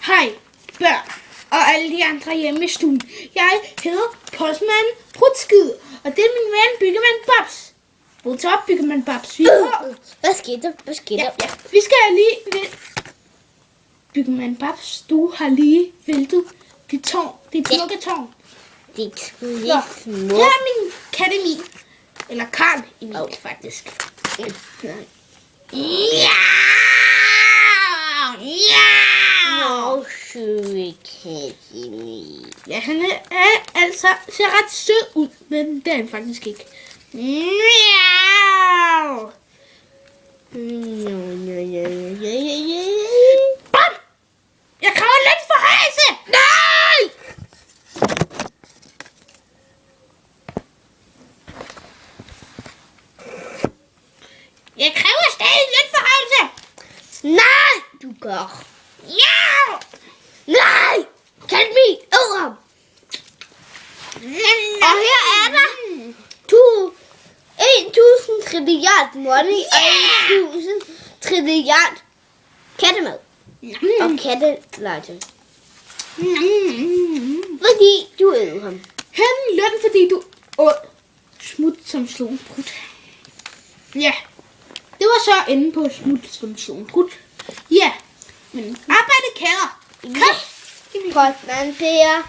Hej, børn og alle de andre hjemme i stuen. Jeg hedder Postmand Prutskid, og det er min ven Byggemand Babs. What's up, Byggemand Babs? Hvad skete der? Ja. Vi skal lige... Byggemand Babs, du har lige væltet dit tårn. Dit smukke tårn. Det er sgu lidt smukt. Her er min kat Emil. Eller Karl Emil, faktisk. Ja! Søde kat Emil. Ja, han er altså ser ret sød ud, men det er han faktisk ikke. Miau! Bam! Jeg kræver lidt forhøjelse! Nej! Jeg kræver stadig lidt forhøjelse! Nej, du gør. Ja! Nej! Kat Emil, æd ham. Og her er der 1000 trilliard money og 1000 trilliard kattemad. Og kattelegetøj. Fordi du æd ham. Hen løn, fordi du åd smut som slog en prut. Ja, det var så enden på smut som slog en prut. Ja, men arbejde kalder. Kom! Postmand Per.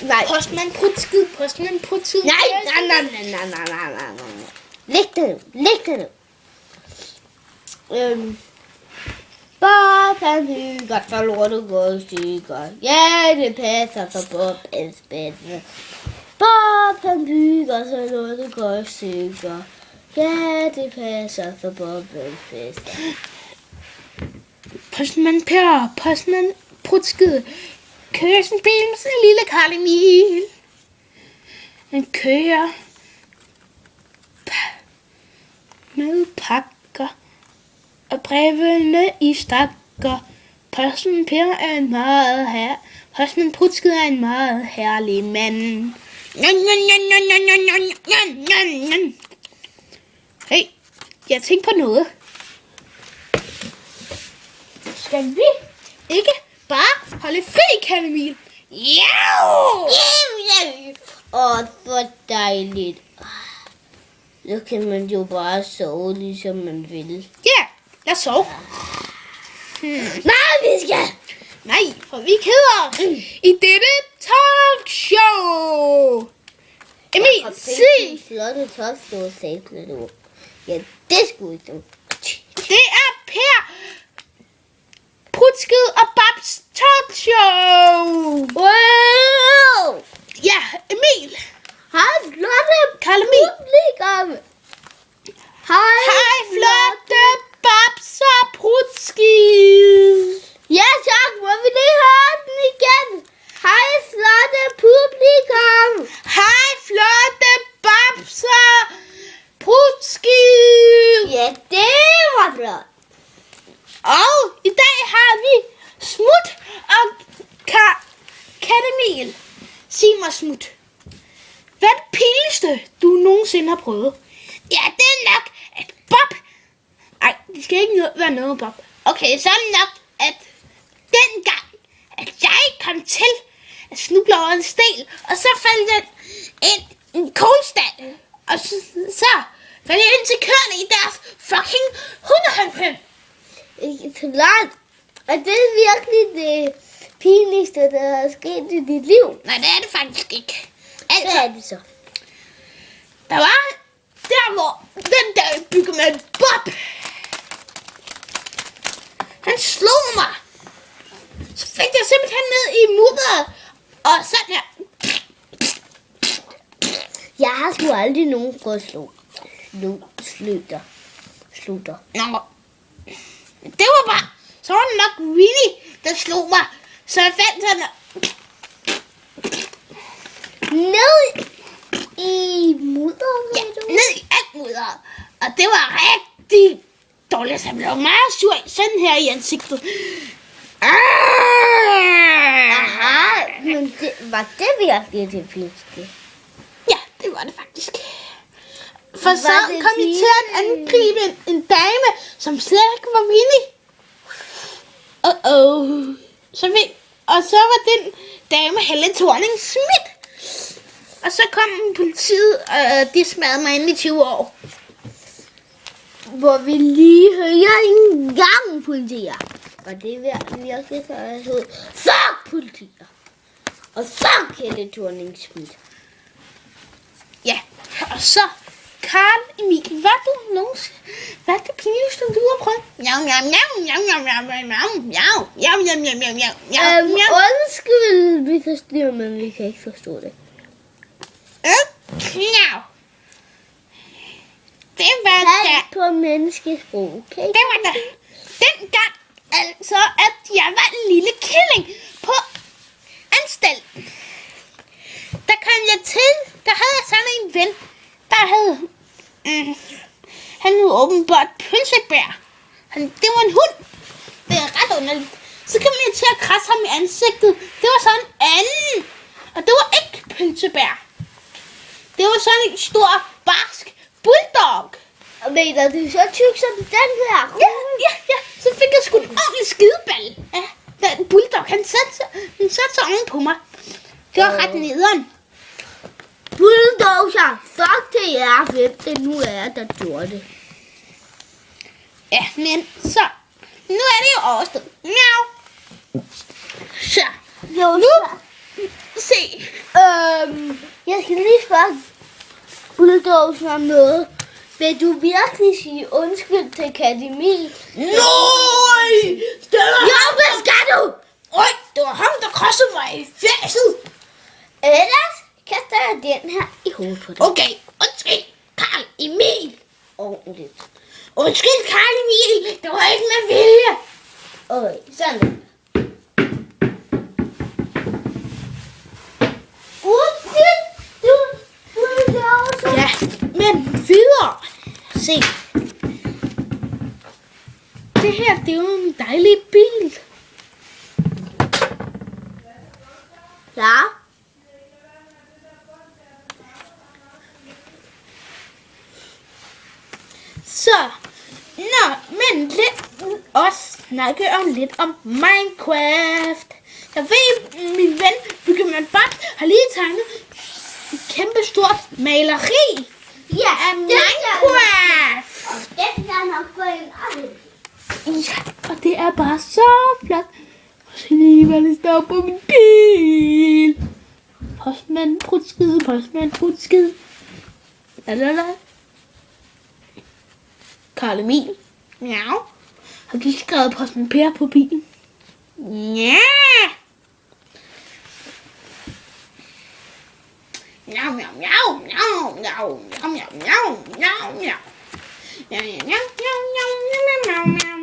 Nej. Postmand Prutskid, Postmand Prutskid. Nej. Læg det nu. Bob han hygger, så lortet går i stykker. Ja, det passer for Bob er spændende. Bob han hygger, så lortet går i stykker. Ja, det passer for Bob er spændende. Postmand Per, Postmand Prutskid. Kører sin bil med sin lille Karl Emil. Han kører med pakker og brevene i stakker. Postmand Per er en meget her. Postmand Prutskid er en meget herlig mand. Hey, jeg tænker på noget. Skal vi ikke bare holde fri, Karl Emil? Ja! Åh, hvor dejligt. Så kan man jo bare sove, ligesom man vil. Ja, lad os sove. Nej, vi skal. Nej, for vi keder os i dette talkshow. Emil, sig. Flotte talkshow, sagde du. Ja, det skulle ikke du. Det er Per Prutskid og Babs talkshow. Wow! Ja, Emil. Hej, flotte Karl Emil. publikum. Hej, flotte Babs og Prutskid. Ja, tak. Må vi lige høre den igen? Hej, flotte publikum. Hej, flotte Babs og Prutskid. Ja, det var flot. Og i dag har vi Smut og Kat Emil. Sig mig, Smut. Hvad er det pinligste, du nogensinde har prøvet? Ja, det er nok, at Bob... Ej, det skal ikke være noget med Bob. Okay, så er det nok, at dengang, at jeg kom til at snuble over en sten, og så faldt den ind i en kålstald. Og så faldt jeg ind til køerne i deres fucking hundehønhøn. Klart. Og det er virkelig det pinligste, der er sket i dit liv. Nej, det er det faktisk ikke. Altså, Hvad er det så? der var der, hvor den der Byggemand Bob, han slog mig. Så fik jeg simpelthen ned i mudderet, og sådan her. Jeg har sgu aldrig nogen prøvet at slå dig. Nå, det var bare, så var det nok Winnie, der slog mig. Så jeg fandt sådan her. Ned i mudderet? Ja, ned i alt mudderet. Og det var rigtig dårligt, så jeg blev meget sur sådan her i ansigtet. Aha, men var det virkelig det pinligste? Ja, det var det faktisk. For så kom I til at angribe en dame, som slet ikke var Winnie. Og så var den dame Helle Thorning-Schmidt. Og så kom politiet, og de smadrede mig ind i 20 år. Hvor vi lige hører en gang politier. Og det er virkelig så jeg hedder, fuck politier. Og fuck Helle Thorning-Schmidt. Ja, og så Carl Emil, hvad er det pinligste, du har prøvet? Undskyld, vi forstår, men vi kan ikke forstå det. Det var da på menneskesprog, okay? Det var da dengang, altså, at jeg var en lille killing på anstalten. Der kom jeg til, der havde jeg sådan en ven, der havde, han hed åbenbart Pølsebær. Det var en hund. Det er ret underligt. Så kom jeg til at krasse ham i ansigtet. Det var sådan en anden. Og det var ikke Pølsebær. Det var sådan en stor, barsk bulldog. Og mener du så tyk som den her? Ja. Så fik jeg sgu en ordentlig skideball. Ja, den bulldog, han satte sig oven på mig. Det var ret nederen. Bulldozer, fuck det jer, hvem det nu er, der gjorde det. Ja, men så, nu er det jo overstået. Miau. Så, nu, se. Jeg skal lige spørge Bulldozer om noget. Vil du virkelig sige undskyld til Akademi? Nej! Jo, hvad skal du? Øj, det var ham, der krossede mig i fæsset. Ellers kaster jeg den her i hovedet på dig. Okay, undskyld, Carl Emil. Ordentligt. Undskyld, Carl Emil. Det var ikke med vilje. Okay, sådan. Ja, men videre. Se. Det her, det er jo en dejlig bil. Ja. Så, men lidt også snakke lidt om Minecraft. Jeg ved, min ven Byggemann Bak har lige tegnet et kæmpe stort maleri af Minecraft. Det er nok for en anden. Ja, og det er bare så flot. Se lige, hvad det står på min bil. Postmand prutskid. Lalala. Carl Emil. Miau. Har du skrevet Postmand Per på bilen? Ja. Miau, miau, miau, miau, miau, miau, miau, miau, miau, miau.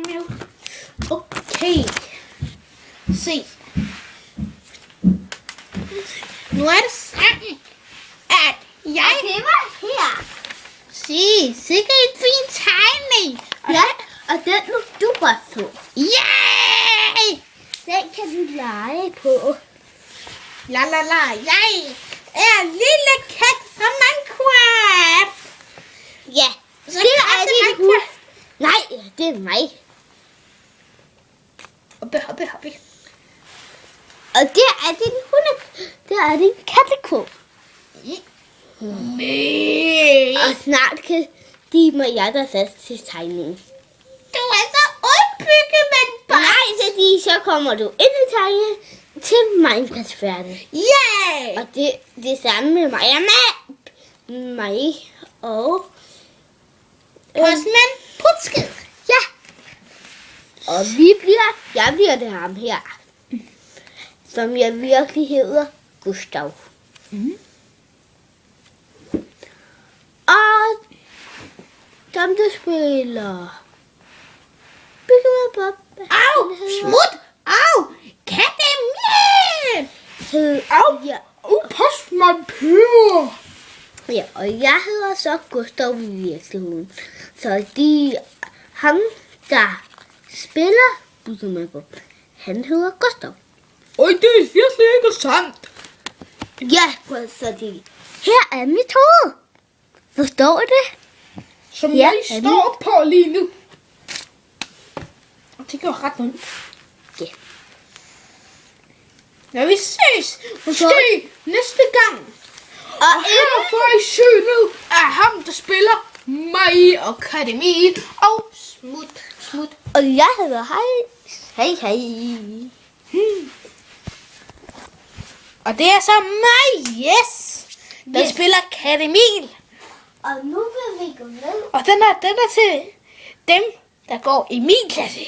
Miau. Okay. Se. Nu er det sådan, at jeg... Det var her. Se, sikkert en fin tegning. Ja, og den må du godt få. Yay! Den kan du lege på. La. Jeg er en lille kat fra Minecraft. Ja, Så det er din hund. Nej, det er mig. Hoppe. Og det er din hunde. Det er din kattekå. Og snart kan de må jeg der fast til tegningen. Du er så udbygget, men Nej, så kommer du ind i tegningen til Minecraft-verden. Yay! Og det samme med mig og mig og Postmand Prutskid. ja. Og jeg bliver det ham her, som jeg virkelig hedder Gustav. Og som du spiller Byggemann Bob. Au! Smut! Au! Katte! Au! Ja. Postmand Per! Ja, og jeg hedder så Gustav i virkeligheden. Så ham, der spiller Byggemann Bob, han hedder Gustav. Oj, det er virkelig ikke sandt. Ja, så her er mit hoved. Forstår du det? Som Ja, jeg står på lige nu. Og det gør ret ondt. Ja. Når vi ses, måske næste gang. Og her får I synet af ham, der spiller mig og Katte Emil og Smut. Og jeg hedder hej. Og det er så mig, der spiller Katte Emil. Og nu vil vi gå med. Og den er til dem, der går i min klasse.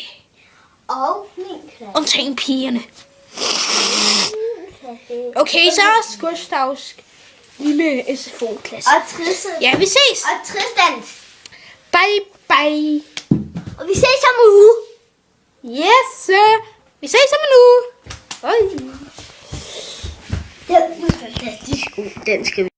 Og min klasse. Undtagen pigerne. Okay, så er Gustavs lille SFO-klasse. Og Trisse. Ja, vi ses. Og Tristan. Bye. Og vi ses om en uge. Yes, sir. Vi ses om en uge. Oj. Den er fantastisk god. Den skal vi.